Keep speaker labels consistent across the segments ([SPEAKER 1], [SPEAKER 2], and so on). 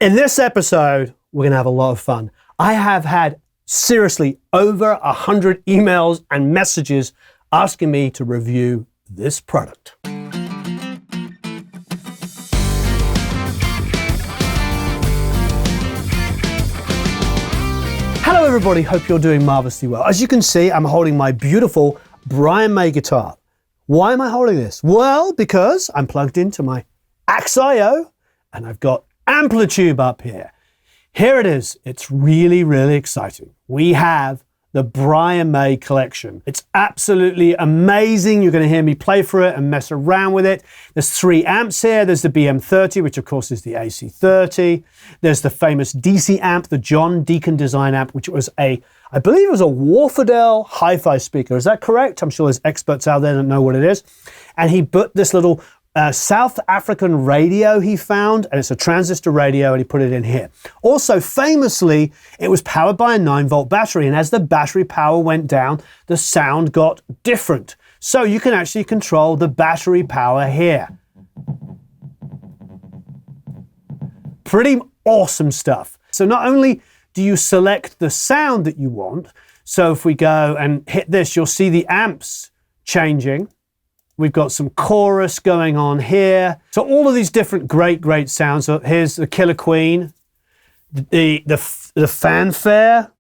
[SPEAKER 1] In this episode, we're going to have a lot of fun. I have had seriously over 100 emails and messages asking me to review this product. Hello everybody, hope you're doing marvelously well. As you can see, I'm holding my beautiful Brian May guitar. Why am I holding this? Well, because I'm plugged into my Axe.io and I've got AmpliTube up here. Here it is. It's really, really exciting. We have the Brian May collection. It's absolutely amazing. You're going to hear me play for it and mess around with it. There's 3 amps here. There's the BM30, which of course is the AC30. There's the famous DC amp, the John Deacon design amp, which was I believe it was a Warfordale hi-fi speaker. Is that correct? I'm sure there's experts out there that know what it is. And he put this little South African radio he found, and it's a transistor radio, and he put it in here. Also, famously, it was powered by a 9-volt battery, and as the battery power went down, the sound got different. So you can actually control the battery power here. Pretty awesome stuff. So not only do you select the sound that you want, so if we go and hit this, you'll see the amps changing. We've got some chorus going on here. So all of these different great sounds. So here's the Killer Queen, the fanfare.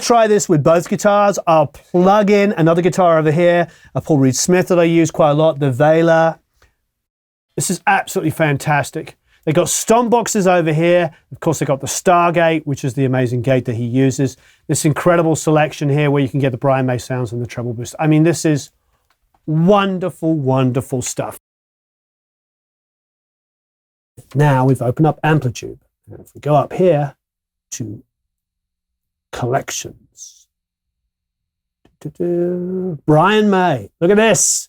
[SPEAKER 1] Try this with both guitars. I'll plug in another guitar over here, a Paul Reed Smith that I use quite a lot, the Vela. This is absolutely fantastic. They got stomp boxes over here. Of course, they got the Stargate, which is the amazing gate that he uses. This incredible selection here where you can get the Brian May sounds and the treble boost. I mean, this is wonderful, wonderful stuff. Now we've opened up AmpliTube. And if we go up here to collections. Brian May. Look at this.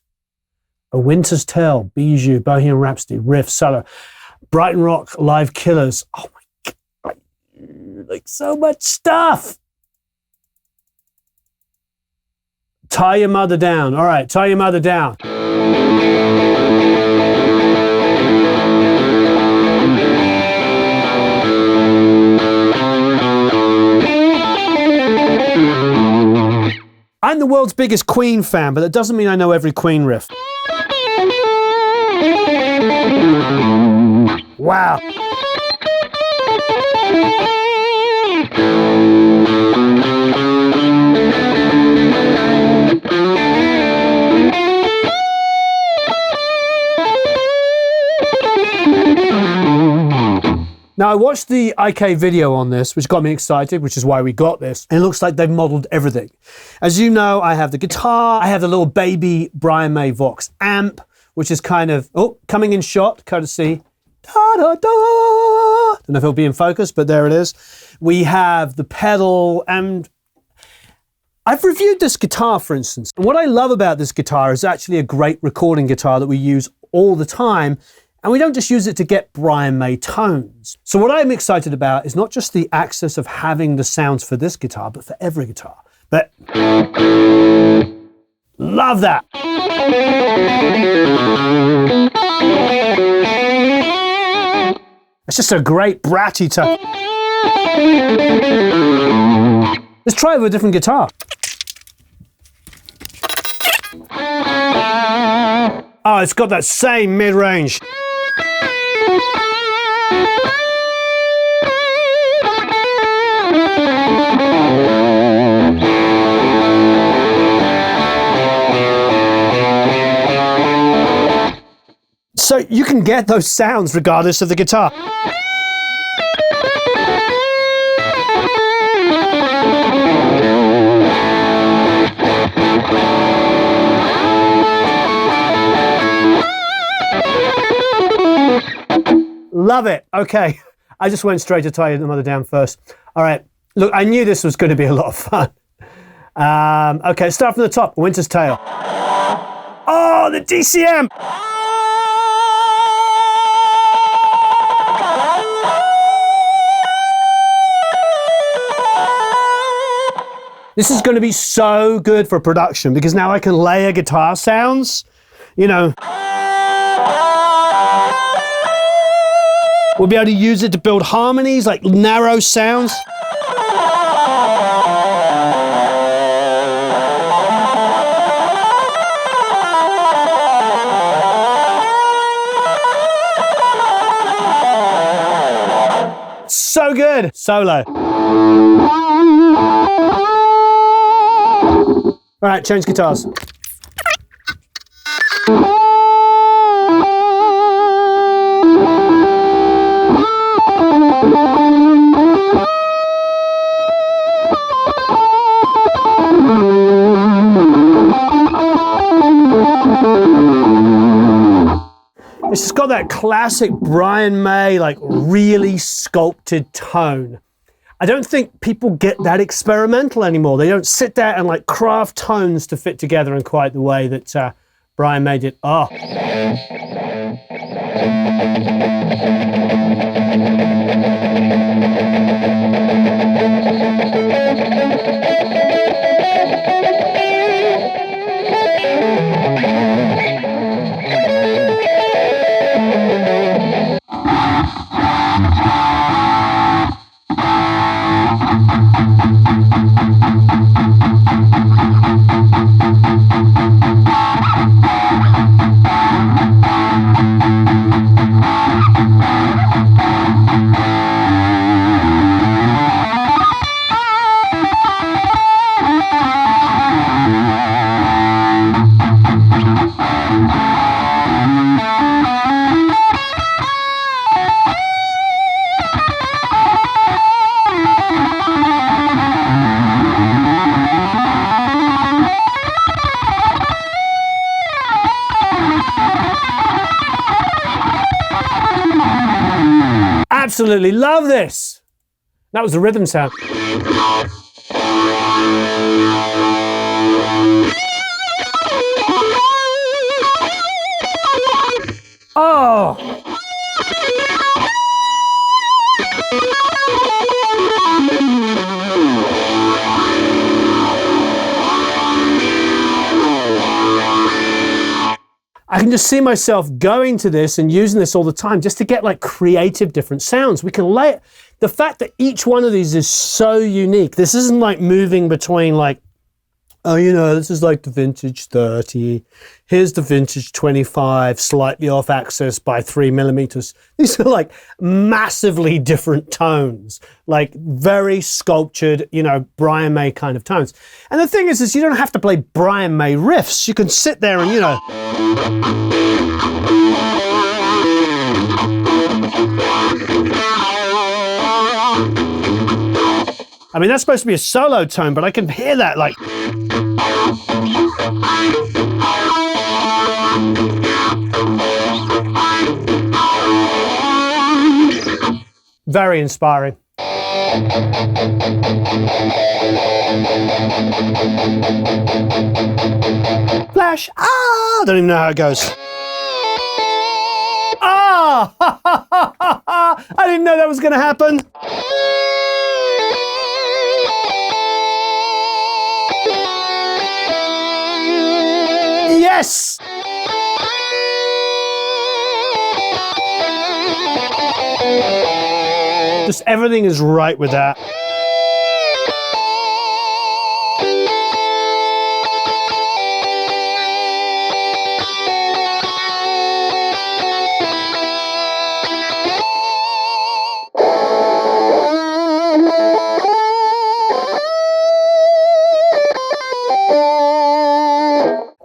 [SPEAKER 1] A Winter's Tale, Bijou, Bohemian Rhapsody, Riff, Solo, Brighton Rock, Live Killers. Oh my God. Like so much stuff. Tie Your Mother Down. All right, Tie Your Mother Down. I'm the world's biggest Queen fan, but that doesn't mean I know every Queen riff. Wow. Now, I watched the IK video on this, which got me excited, which is why we got this. And it looks like they've modeled everything. As you know, I have the guitar, I have the little baby Brian May Vox amp, which is kind of, coming in shot, courtesy, da-da-da. Don't know if it'll be in focus, but there it is. We have the pedal, and I've reviewed this guitar, for instance. And what I love about this guitar is actually a great recording guitar that we use all the time. And we don't just use it to get Brian May tones. So what I'm excited about is not just the access of having the sounds for this guitar, but for every guitar. But love that. It's just a great bratty tone. Let's try it with a different guitar. Oh, it's got that same mid-range. So you can get those sounds regardless of the guitar. Love it. Okay. I just went straight to Tie Your Mother Down first. All right. Look, I knew this was going to be a lot of fun. Okay, start from the top. Winter's Tale. Oh, the DCM. This is going to be so good for production because now I can layer guitar sounds, you know. We'll be able to use it to build harmonies, like narrow sounds. So good. Solo. All right, change guitars. It's just got that classic Brian May, like really sculpted tone. I don't think people get that experimental anymore. They don't sit there and like craft tones to fit together in quite the way that Brian May did. Oh. Absolutely love this. That was the rhythm sound. Oh. I can just see myself going to this and using this all the time just to get like creative different sounds. We can lay it. The fact that each one of these is so unique. This isn't like moving between like, oh, you know, this is like the vintage 30. Here's the vintage 25, slightly off axis by 3 millimeters. These are like massively different tones, like very sculptured, you know, Brian May kind of tones. And the thing is you don't have to play Brian May riffs. You can sit there and, you know. I mean, that's supposed to be a solo tone, but I can hear that like. Very inspiring. Flash. Ah! I don't even know how it goes. Ah! I didn't know that was going to happen. Yes! Just everything is right with that.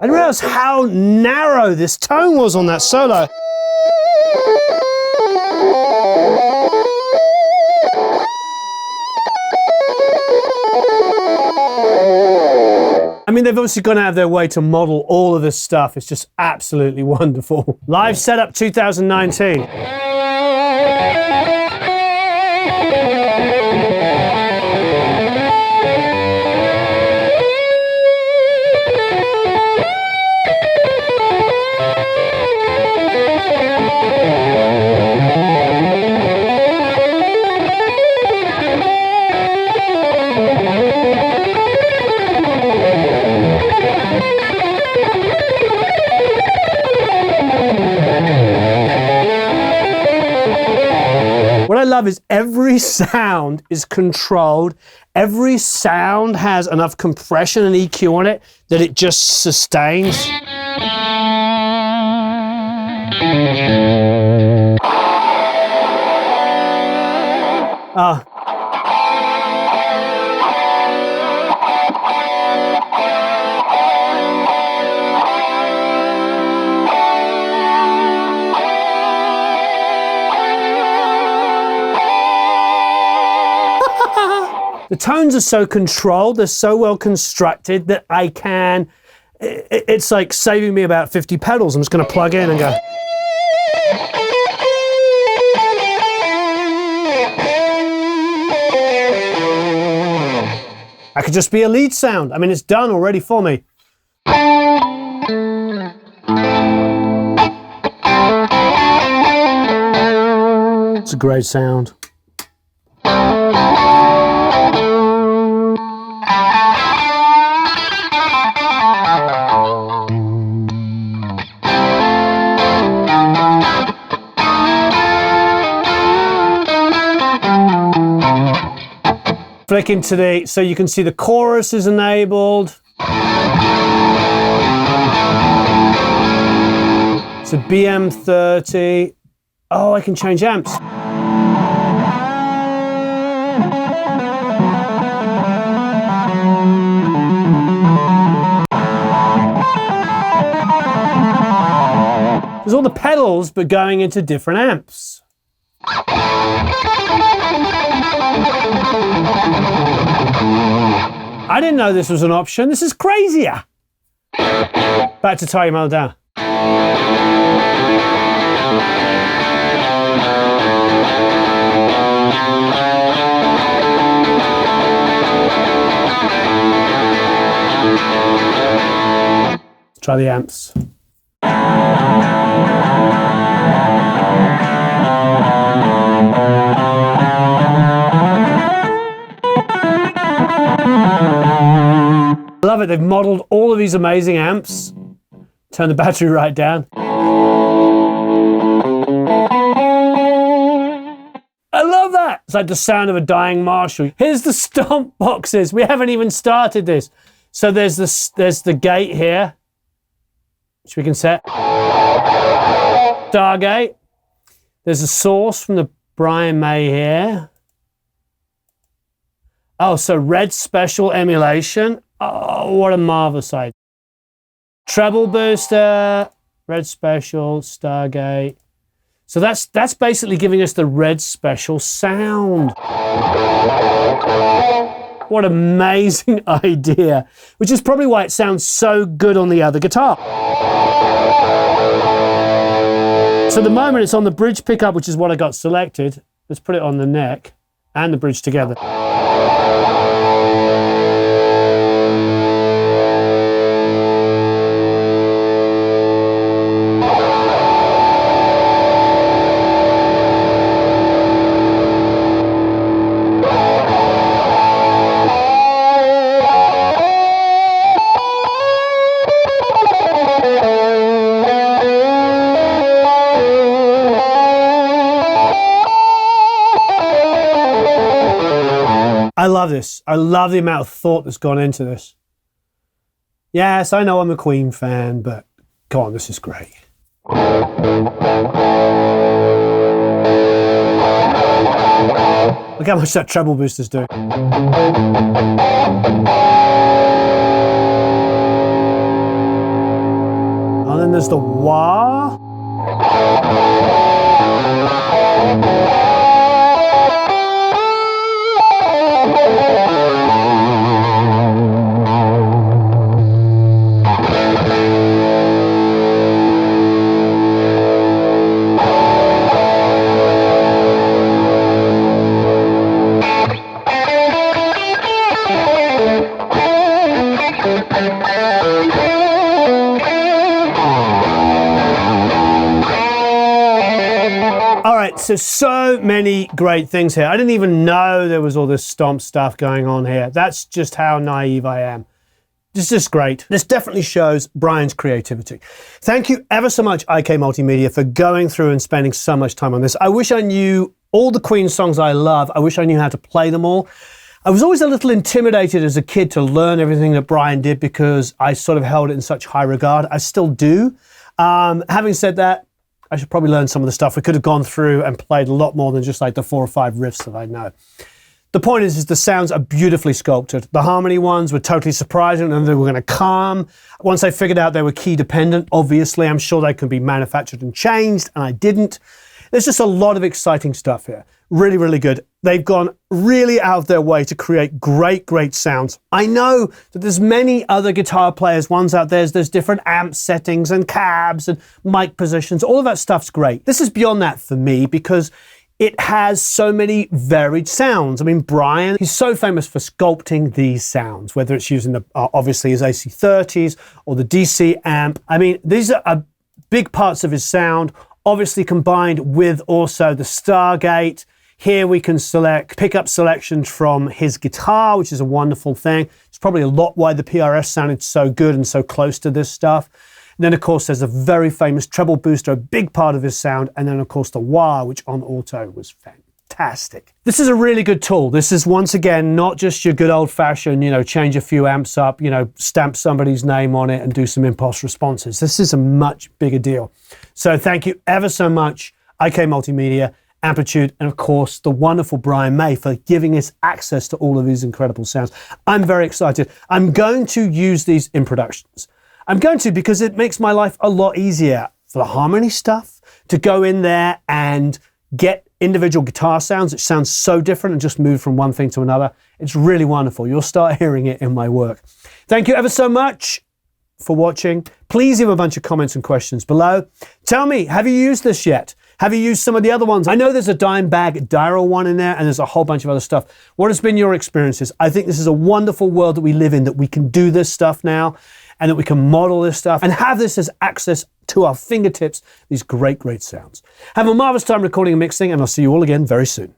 [SPEAKER 1] I didn't realize how narrow this tone was on that solo. I mean, they've obviously gone out of their way to model all of this stuff. It's just absolutely wonderful. Live Setup 2019. What I love is every sound is controlled. Every sound has enough compression and EQ on it that it just sustains. The tones are so controlled, they're so well constructed that I can, it's like saving me about 50 pedals. I'm just going to plug in and go. I could just be a lead sound. I mean, it's done already for me. It's a great sound. Flick into the, so you can see the chorus is enabled. It's a BM30. Oh, I can change amps. There's all the pedals, but going into different amps. I didn't know this was an option. This is crazier. Back to tie your down. Let's try the amps. I love it. They've modeled all of these amazing amps. Turn the battery right down. I love that. It's like the sound of a dying Marshall. Here's the stomp boxes. We haven't even started this. So there's the gate here, which we can set. Stargate. There's a source from the Brian May here. Oh, so red special emulation. Oh, what a marvelous idea. Treble booster, red special, Stargate. So that's basically giving us the red special sound. What an amazing idea, which is probably why it sounds so good on the other guitar. So at the moment it's on the bridge pickup, which is what I got selected. Let's put it on the neck and the bridge together. I love this. I love the amount of thought that's gone into this. Yes, I know I'm a Queen fan, but come on, this is great. Look how much that treble booster's doing. And then there's the wah. So many great things here. I didn't even know there was all this stomp stuff going on here. That's just how naive I am. It's just great. This definitely shows Brian's creativity. Thank you ever so much, IK Multimedia, for going through and spending so much time on this. I wish I knew All the Queen songs I love. I wish I knew how to play them all. I was always a little intimidated as a kid to learn everything that Brian did because I sort of held it in such high regard. I still do. Having said that, I should probably learn some of the stuff. We could have gone through and played a lot more than just like the 4 or 5 riffs that I know. The point is the sounds are beautifully sculpted. The harmony ones were totally surprising and they were going to calm. Once I figured out they were key dependent, obviously, I'm sure they could be manufactured and changed, and I didn't. There's just a lot of exciting stuff here. Really, really good. They've gone really out of their way to create great, great sounds. I know that there's many other guitar players, ones out there, there's different amp settings and cabs and mic positions. All of that stuff's great. This is beyond that for me because it has so many varied sounds. I mean, Brian, he's so famous for sculpting these sounds, whether it's using the obviously his AC30s or the DC amp. I mean, these are big parts of his sound, obviously combined with also the Stargate. Here we can select pickup selections from his guitar, which is a wonderful thing. It's probably a lot why the PRS sounded so good and so close to this stuff. And then, of course, there's a very famous treble booster, a big part of his sound. And then, of course, the wah, which on auto was fantastic. This is a really good tool. This is, once again, not just your good old-fashioned, change a few amps up, stamp somebody's name on it and do some impulse responses. This is a much bigger deal. So thank you ever so much, IK Multimedia, AmpliTube, and of course, the wonderful Brian May for giving us access to all of these incredible sounds. I'm very excited. I'm going to use these in productions. I'm going to because it makes my life a lot easier for the harmony stuff, to go in there and get individual guitar sounds. It sounds so different and just move from one thing to another. It's really wonderful. You'll start hearing it in my work. Thank you ever so much for watching. Please leave a bunch of comments and questions below. Tell me, have you used this yet? Have you used some of the other ones? I know there's a Dimebag Diral one in there and there's a whole bunch of other stuff. What has been your experiences? I think this is a wonderful world that we live in, that we can do this stuff now and that we can model this stuff and have this as access to our fingertips, these great, great sounds. Have a marvelous time recording and mixing, and I'll see you all again very soon.